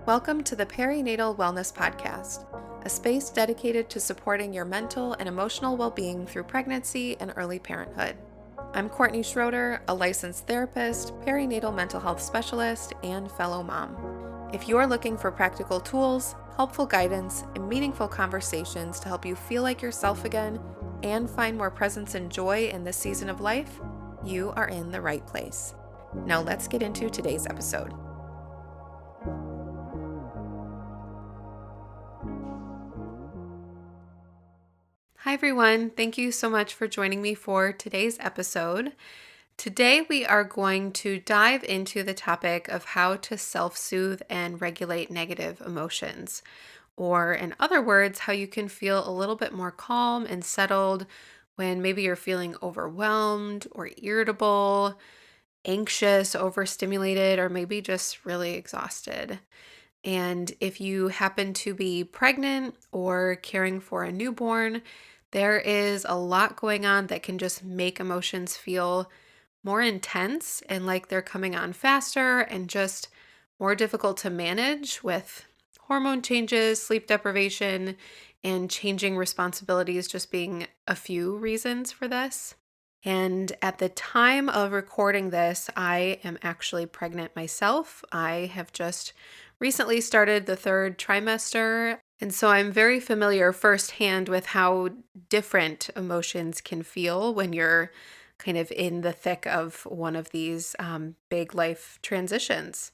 Welcome to the Perinatal Wellness Podcast, a space dedicated to supporting your mental and emotional well-being through pregnancy and early parenthood. I'm Courtney Schroeder, a licensed therapist, perinatal mental health specialist, and fellow mom. If you're looking for practical tools, helpful guidance, and meaningful conversations to help you feel like yourself again and find more presence and joy in this season of life, you are in the right place. Now let's get into today's episode. Hi everyone, thank you so much for joining me for today's episode. Today we are going to dive into the topic of how to self-soothe and regulate negative emotions, or in other words, how you can feel a little bit more calm and settled when maybe you're feeling overwhelmed or irritable, anxious, overstimulated, or maybe just really exhausted. And if you happen to be pregnant or caring for a newborn, there is a lot going on that can just make emotions feel more intense and like they're coming on faster and just more difficult to manage with hormone changes, sleep deprivation, and changing responsibilities just being a few reasons for this. And at the time of recording this, I am actually pregnant myself. I have just recently started the third trimester. And so I'm very familiar firsthand with how different emotions can feel when you're kind of in the thick of one of these big life transitions.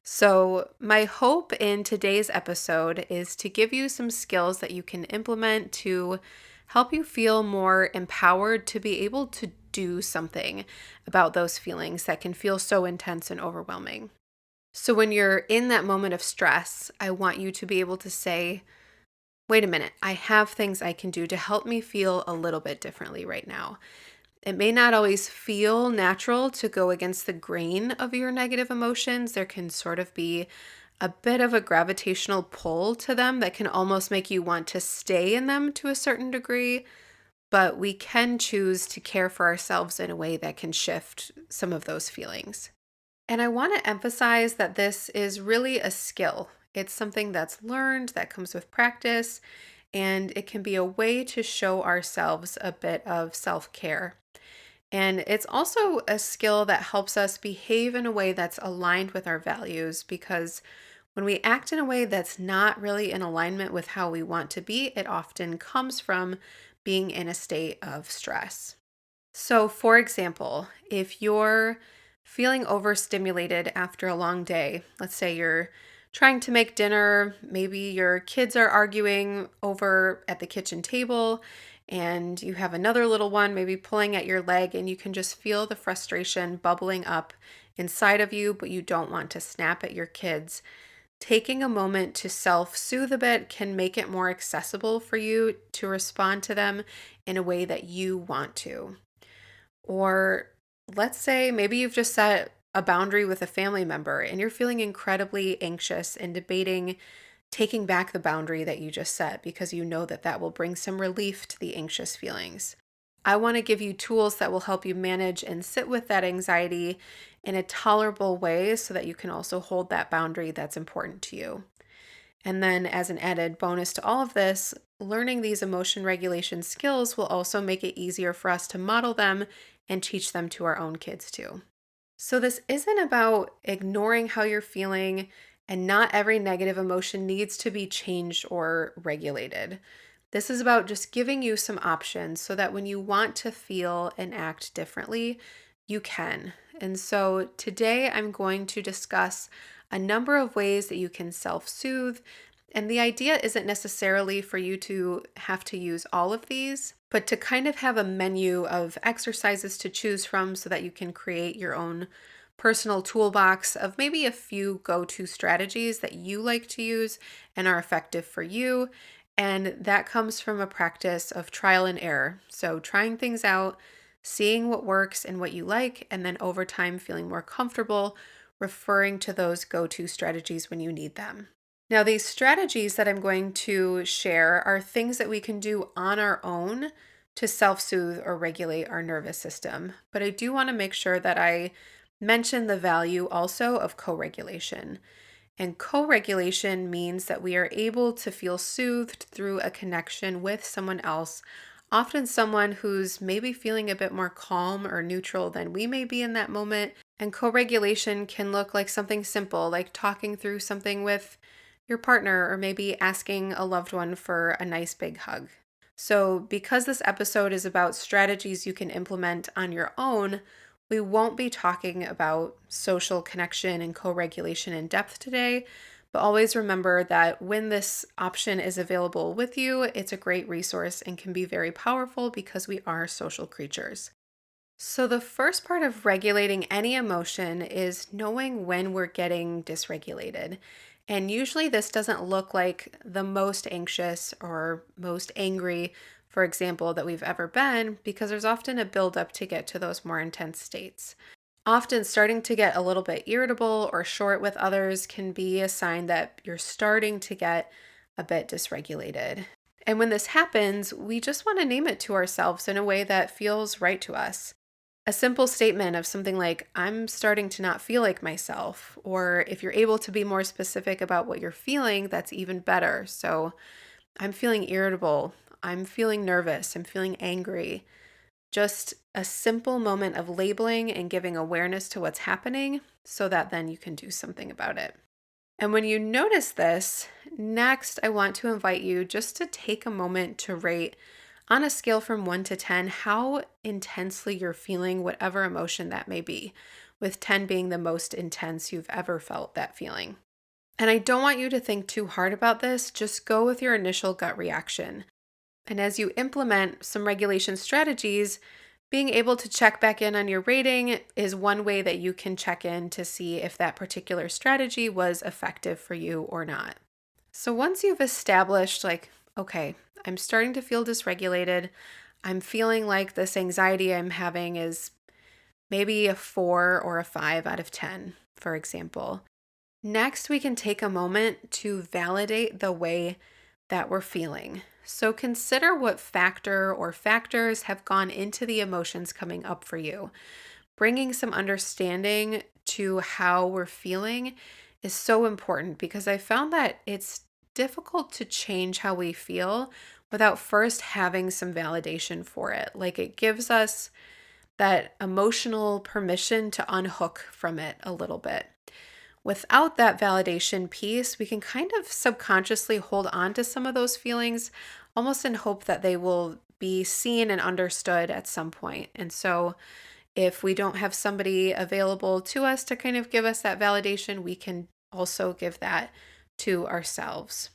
So, my hope in today's episode is to give you some skills that you can implement to help you feel more empowered to be able to do something about those feelings that can feel so intense and overwhelming. So, when you're in that moment of stress, I want you to be able to say, wait a minute, I have things I can do to help me feel a little bit differently right now. It may not always feel natural to go against the grain of your negative emotions. There can sort of be a bit of a gravitational pull to them that can almost make you want to stay in them to a certain degree, but we can choose to care for ourselves in a way that can shift some of those feelings. And I want to emphasize that this is really a skill. It's something that's learned, that comes with practice, and it can be a way to show ourselves a bit of self-care. And it's also a skill that helps us behave in a way that's aligned with our values, because when we act in a way that's not really in alignment with how we want to be, it often comes from being in a state of stress. So, for example, if you're feeling overstimulated after a long day, let's say you're trying to make dinner, maybe your kids are arguing over at the kitchen table, and you have another little one maybe pulling at your leg, and you can just feel the frustration bubbling up inside of you, but you don't want to snap at your kids. Taking a moment to self-soothe a bit can make it more accessible for you to respond to them in a way that you want to. Or let's say maybe you've just set a boundary with a family member and you're feeling incredibly anxious and debating taking back the boundary that you just set because you know that that will bring some relief to the anxious feelings. I want to give you tools that will help you manage and sit with that anxiety in a tolerable way so that you can also hold that boundary that's important to you. And then, as an added bonus to all of this, learning these emotion regulation skills will also make it easier for us to model them and teach them to our own kids too. So, this isn't about ignoring how you're feeling, and not every negative emotion needs to be changed or regulated. This is about just giving you some options so that when you want to feel and act differently, you can. And so, today I'm going to discuss a number of ways that you can self soothe. And the idea isn't necessarily for you to have to use all of these, but to kind of have a menu of exercises to choose from so that you can create your own personal toolbox of maybe a few go-to strategies that you like to use and are effective for you. And that comes from a practice of trial and error. So trying things out, seeing what works and what you like, and then over time feeling more comfortable referring to those go-to strategies when you need them. Now, these strategies that I'm going to share are things that we can do on our own to self-soothe or regulate our nervous system. But I do want to make sure that I mention the value also of co-regulation. And co-regulation means that we are able to feel soothed through a connection with someone else, often someone who's maybe feeling a bit more calm or neutral than we may be in that moment. And co-regulation can look like something simple, like talking through something with your partner or maybe asking a loved one for a nice big hug. So, because this episode is about strategies you can implement on your own, we won't be talking about social connection and co regulation in depth today, but always remember that when this option is available with you, it's a great resource and can be very powerful because we are social creatures. So, the first part of regulating any emotion is knowing when we're getting dysregulated. And usually, this doesn't look like the most anxious or most angry, for example, that we've ever been, because there's often a buildup to get to those more intense states. Often, starting to get a little bit irritable or short with others can be a sign that you're starting to get a bit dysregulated. And when this happens, we just want to name it to ourselves in a way that feels right to us. A simple statement of something like, I'm starting to not feel like myself. Or if you're able to be more specific about what you're feeling, that's even better. So I'm feeling irritable. I'm feeling nervous. I'm feeling angry. Just a simple moment of labeling and giving awareness to what's happening so that then you can do something about it. And when you notice this, next I want to invite you just to take a moment to rate on a scale from 1 to 10 how intensely you're feeling whatever emotion that may be, with 10 being the most intense you've ever felt that feeling. And I don't want you to think too hard about this, just go with your initial gut reaction. And as you implement some regulation strategies, being able to check back in on your rating is one way that you can check in to see if that particular strategy was effective for you or not. So once you've established, like, okay, I'm starting to feel dysregulated, I'm feeling like this anxiety I'm having is maybe a 4 or a 5 out of 10, for example. Next, we can take a moment to validate the way that we're feeling. So consider what factor or factors have gone into the emotions coming up for you. Bringing some understanding to how we're feeling is so important because I found that it's difficult to change how we feel without first having some validation for it. Like it gives us that emotional permission to unhook from it a little bit. Without that validation piece, we can kind of subconsciously hold on to some of those feelings almost in hope that they will be seen and understood at some point. And so, if we don't have somebody available to us to kind of give us that validation, we can also give that to ourselves.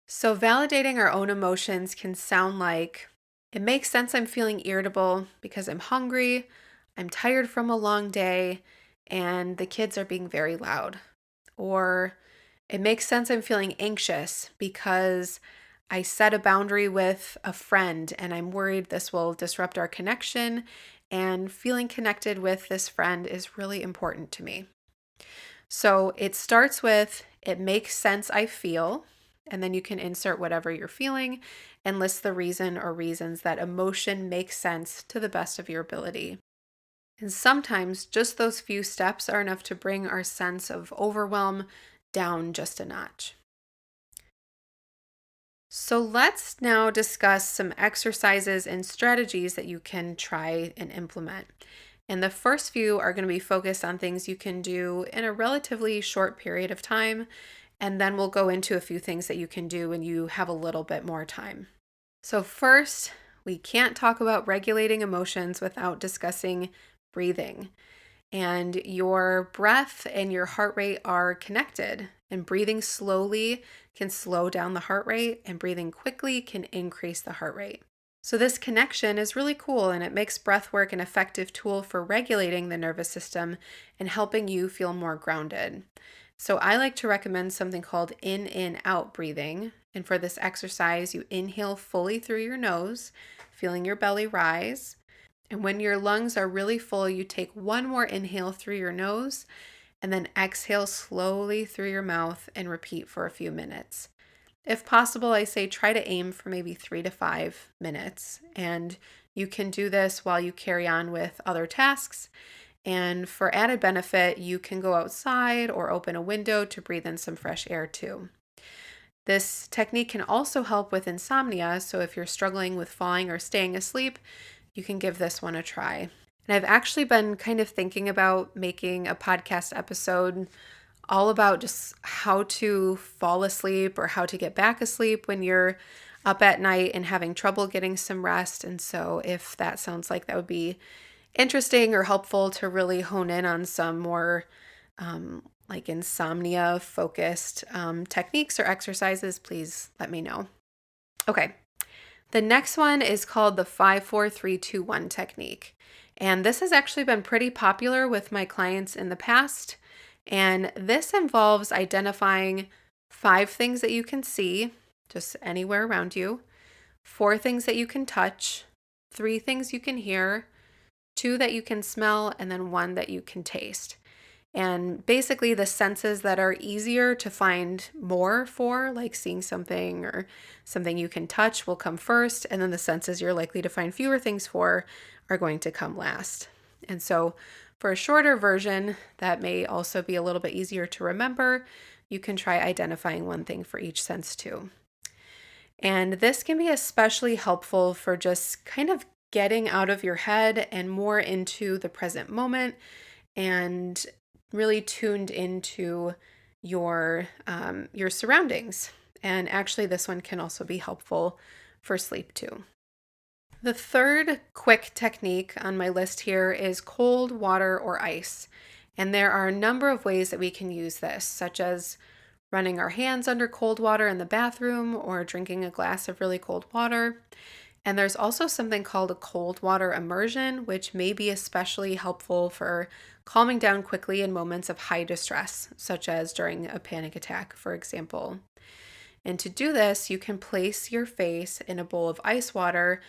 So, validating our own emotions can sound like it makes sense I'm feeling irritable because I'm hungry, I'm tired from a long day, and the kids are being very loud. Or it makes sense I'm feeling anxious because I set a boundary with a friend and I'm worried this will disrupt our connection. And feeling connected with this friend is really important to me. So it starts with, it makes sense I feel, and then you can insert whatever you're feeling and list the reason or reasons that emotion makes sense to the best of your ability. And sometimes just those few steps are enough to bring our sense of overwhelm down just a notch. So let's now discuss some exercises and strategies that you can try and implement. And the first few are going to be focused on things you can do in a relatively short period of time. And then we'll go into a few things that you can do when you have a little bit more time. So, first, we can't talk about regulating emotions without discussing breathing. And your breath and your heart rate are connected. And breathing slowly can slow down the heart rate, and breathing quickly can increase the heart rate. So, this connection is really cool, and it makes breath work an effective tool for regulating the nervous system and helping you feel more grounded. So, I like to recommend something called in out breathing. And for this exercise, you inhale fully through your nose, feeling your belly rise. And when your lungs are really full, you take one more inhale through your nose and then exhale slowly through your mouth and repeat for a few minutes. If possible, I say try to aim for maybe 3 to 5 minutes. And you can do this while you carry on with other tasks. And for added benefit, you can go outside or open a window to breathe in some fresh air too. This technique can also help with insomnia, so if you're struggling with falling or staying asleep, you can give this one a try. And I've actually been kind of thinking about making a podcast episode all about just how to fall asleep or how to get back asleep when you're up at night and having trouble getting some rest. And so if that sounds like that would be interesting or helpful to really hone in on some more like insomnia focused techniques or exercises, please let me know. Okay. The next one is called the 5-4-3-2-1 technique. And this has actually been pretty popular with my clients in the past. And this involves identifying 5 things that you can see, just anywhere around you, 4 things that you can touch, 3 things you can hear, 2 that you can smell, and then 1 that you can taste. And basically the senses that are easier to find more for, like seeing something or something you can touch, will come first. And then the senses you're likely to find fewer things for are going to come last. And so for a shorter version that may also be a little bit easier to remember, you can try identifying 1 thing for each sense too. And this can be especially helpful for just kind of getting out of your head and more into the present moment and really tuned into your surroundings. And actually this one can also be helpful for sleep too. The third quick technique on my list here is cold water or ice. And there are a number of ways that we can use this, such as running our hands under cold water in the bathroom or drinking a glass of really cold water. And there's also something called a cold water immersion, which may be especially helpful for calming down quickly in moments of high distress, such as during a panic attack, for example. And to do this, you can place your face in a bowl of ice water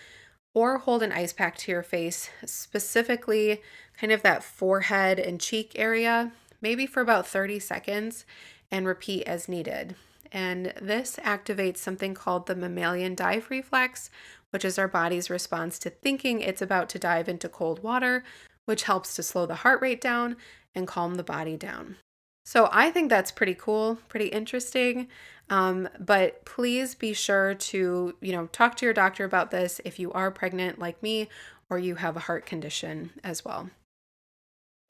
or hold an ice pack to your face, specifically kind of that forehead and cheek area, maybe for about 30 seconds, and repeat as needed. And this activates something called the mammalian dive reflex, which is our body's response to thinking it's about to dive into cold water, which helps to slow the heart rate down and calm the body down. So I think that's pretty cool, pretty interesting. But please be sure to, talk to your doctor about this if you are pregnant like me or you have a heart condition as well.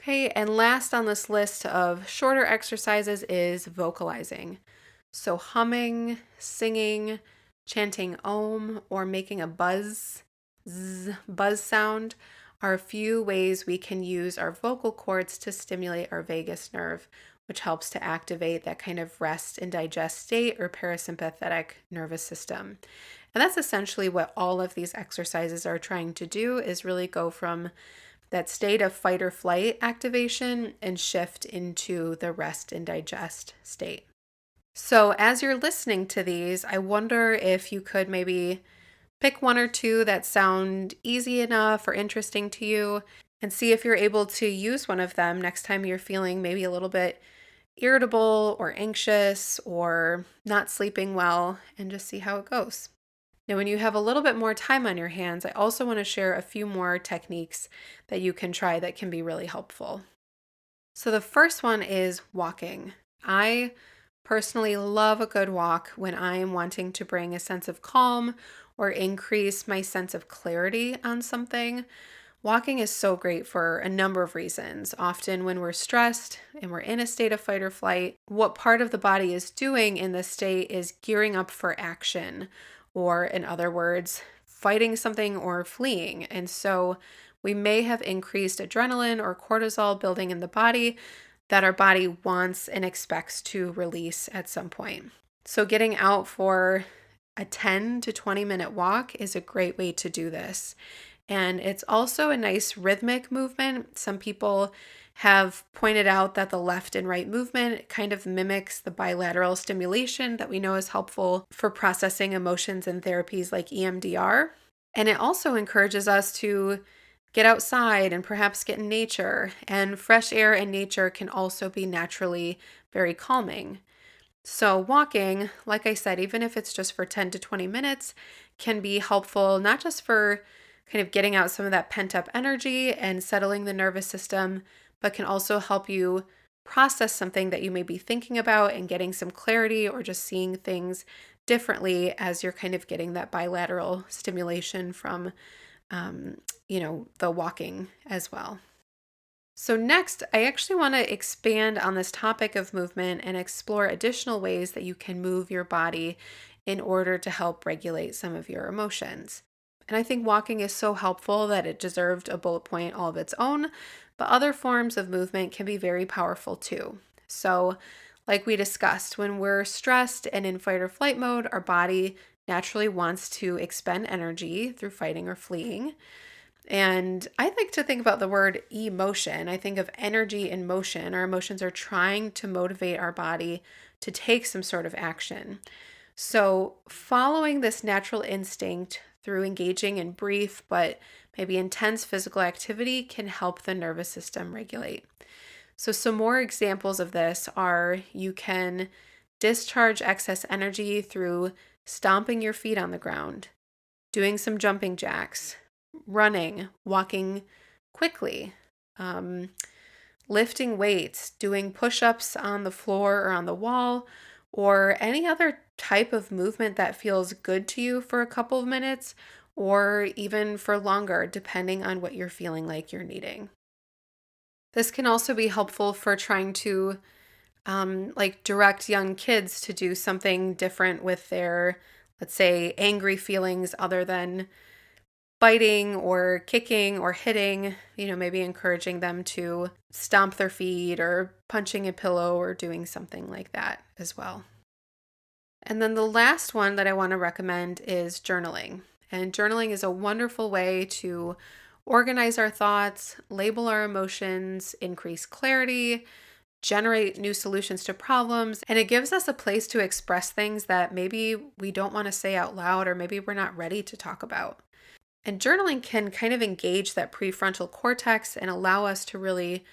Okay, and last on this list of shorter exercises is vocalizing. So humming, singing, chanting om, or making a buzz sound are a few ways we can use our vocal cords to stimulate our vagus nerve, which helps to activate that kind of rest and digest state or parasympathetic nervous system. And that's essentially what all of these exercises are trying to do, is really go from that state of fight or flight activation and shift into the rest and digest state. So as you're listening to these, I wonder if you could maybe pick 1 or 2 that sound easy enough or interesting to you and see if you're able to use one of them next time you're feeling maybe a little bit irritable or anxious or not sleeping well, and just see how it goes. Now, when you have a little bit more time on your hands, I also want to share a few more techniques that you can try that can be really helpful. So the first one is walking. I personally love a good walk when I am wanting to bring a sense of calm or increase my sense of clarity on something. Walking is so great for a number of reasons. Often when we're stressed and we're in a state of fight or flight, what part of the body is doing in this state is gearing up for action, or in other words, fighting something or fleeing. And so we may have increased adrenaline or cortisol building in the body that our body wants and expects to release at some point. So getting out for a 10 to 20 minute walk is a great way to do this. And it's also a nice rhythmic movement. Some people have pointed out that the left and right movement kind of mimics the bilateral stimulation that we know is helpful for processing emotions in therapies like EMDR. And it also encourages us to get outside and perhaps get in nature. And fresh air and nature can also be naturally very calming. So walking, like I said, even if it's just for 10 to 20 minutes, can be helpful, not just for kind of getting out some of that pent up energy and settling the nervous system, but can also help you process something that you may be thinking about and getting some clarity or just seeing things differently as you're kind of getting that bilateral stimulation from, the walking as well. So, next, I actually want to expand on this topic of movement and explore additional ways that you can move your body in order to help regulate some of your emotions. And I think walking is so helpful that it deserved a bullet point all of its own, but other forms of movement can be very powerful too. So, like we discussed, when we're stressed and in fight or flight mode, our body naturally wants to expend energy through fighting or fleeing. And I like to think about the word emotion. I think of energy in motion. Our emotions are trying to motivate our body to take some sort of action. So, following this natural instinct through engaging in brief but maybe intense physical activity can help the nervous system regulate. So, some more examples of this are you can discharge excess energy through stomping your feet on the ground, doing some jumping jacks, running, walking quickly, um, lifting weights, doing push ups on the floor or on the wall, or any other type of movement that feels good to you for a couple of minutes or even for longer, depending on what you're feeling like you're needing. This can also be helpful for trying to direct young kids to do something different with their, let's say, angry feelings other than biting or kicking or hitting, maybe encouraging them to stomp their feet or punching a pillow or doing something like that as well. And then the last one that I want to recommend is journaling. And journaling is a wonderful way to organize our thoughts, label our emotions, increase clarity, generate new solutions to problems, and it gives us a place to express things that maybe we don't want to say out loud or maybe we're not ready to talk about. And journaling can kind of engage that prefrontal cortex and allow us to really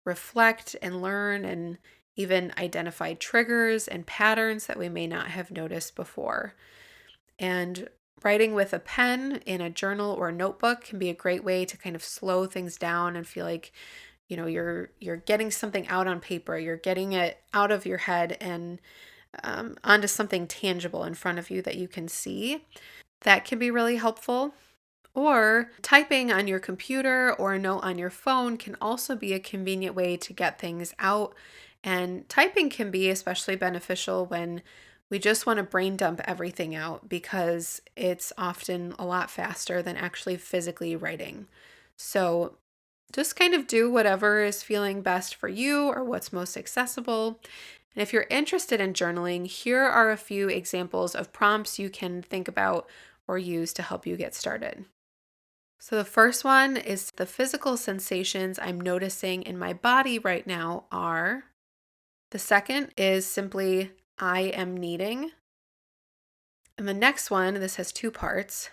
reflect and learn and even identify triggers and patterns that we may not have noticed before. And writing with a pen in a journal or notebook can be a great way to kind of slow things down and feel like, you're getting something out on paper, you're getting it out of your head and onto something tangible in front of you that you can see. That can be really helpful. Or typing on your computer or a note on your phone can also be a convenient way to get things out. And typing can be especially beneficial when we just want to brain dump everything out because it's often a lot faster than actually physically writing. So just kind of do whatever is feeling best for you or what's most accessible. And if you're interested in journaling, here are a few examples of prompts you can think about or use to help you get started. So the first one is the physical sensations I'm noticing in my body right now are. The second is simply I am needing. And the next one, this has two parts.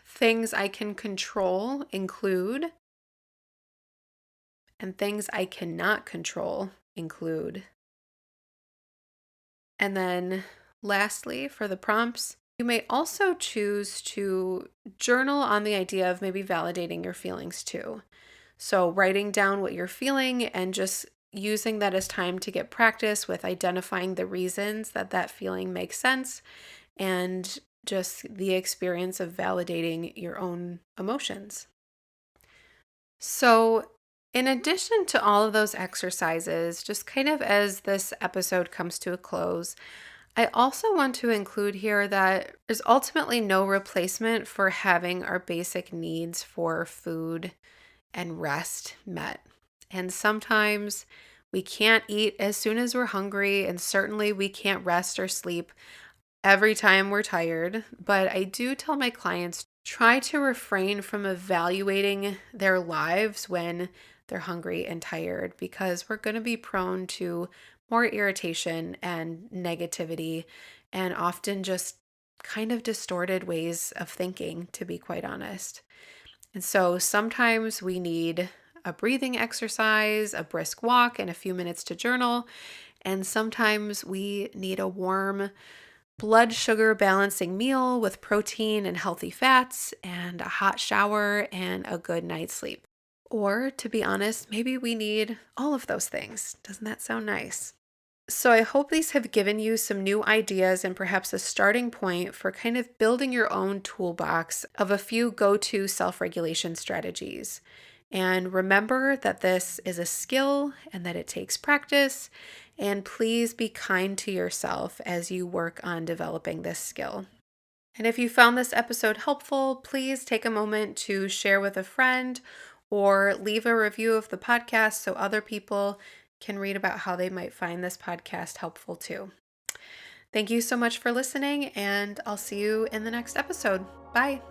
Things I can control include, and things I cannot control include. And then lastly, for the prompts, you may also choose to journal on the idea of maybe validating your feelings too. So, writing down what you're feeling and just using that as time to get practice with identifying the reasons that that feeling makes sense and just the experience of validating your own emotions. So, in addition to all of those exercises, just kind of as this episode comes to a close, I also want to include here that there's ultimately no replacement for having our basic needs for food and rest met. And sometimes we can't eat as soon as we're hungry, and certainly we can't rest or sleep every time we're tired. But I do tell my clients try to refrain from evaluating their lives when they're hungry and tired because we're going to be prone to more irritation and negativity and often just kind of distorted ways of thinking, to be quite honest. And so sometimes we need a breathing exercise, a brisk walk, and a few minutes to journal. And sometimes we need a warm blood sugar balancing meal with protein and healthy fats, and a hot shower and a good night's sleep. Or, to be honest, maybe we need all of those things. Doesn't that sound nice? So, I hope these have given you some new ideas and perhaps a starting point for kind of building your own toolbox of a few go to self regulation strategies. And remember that this is a skill and that it takes practice. And please be kind to yourself as you work on developing this skill. And if you found this episode helpful, please take a moment to share with a friend or leave a review of the podcast so other people can read about how they might find this podcast helpful too. Thank you so much for listening, and I'll see you in the next episode. Bye.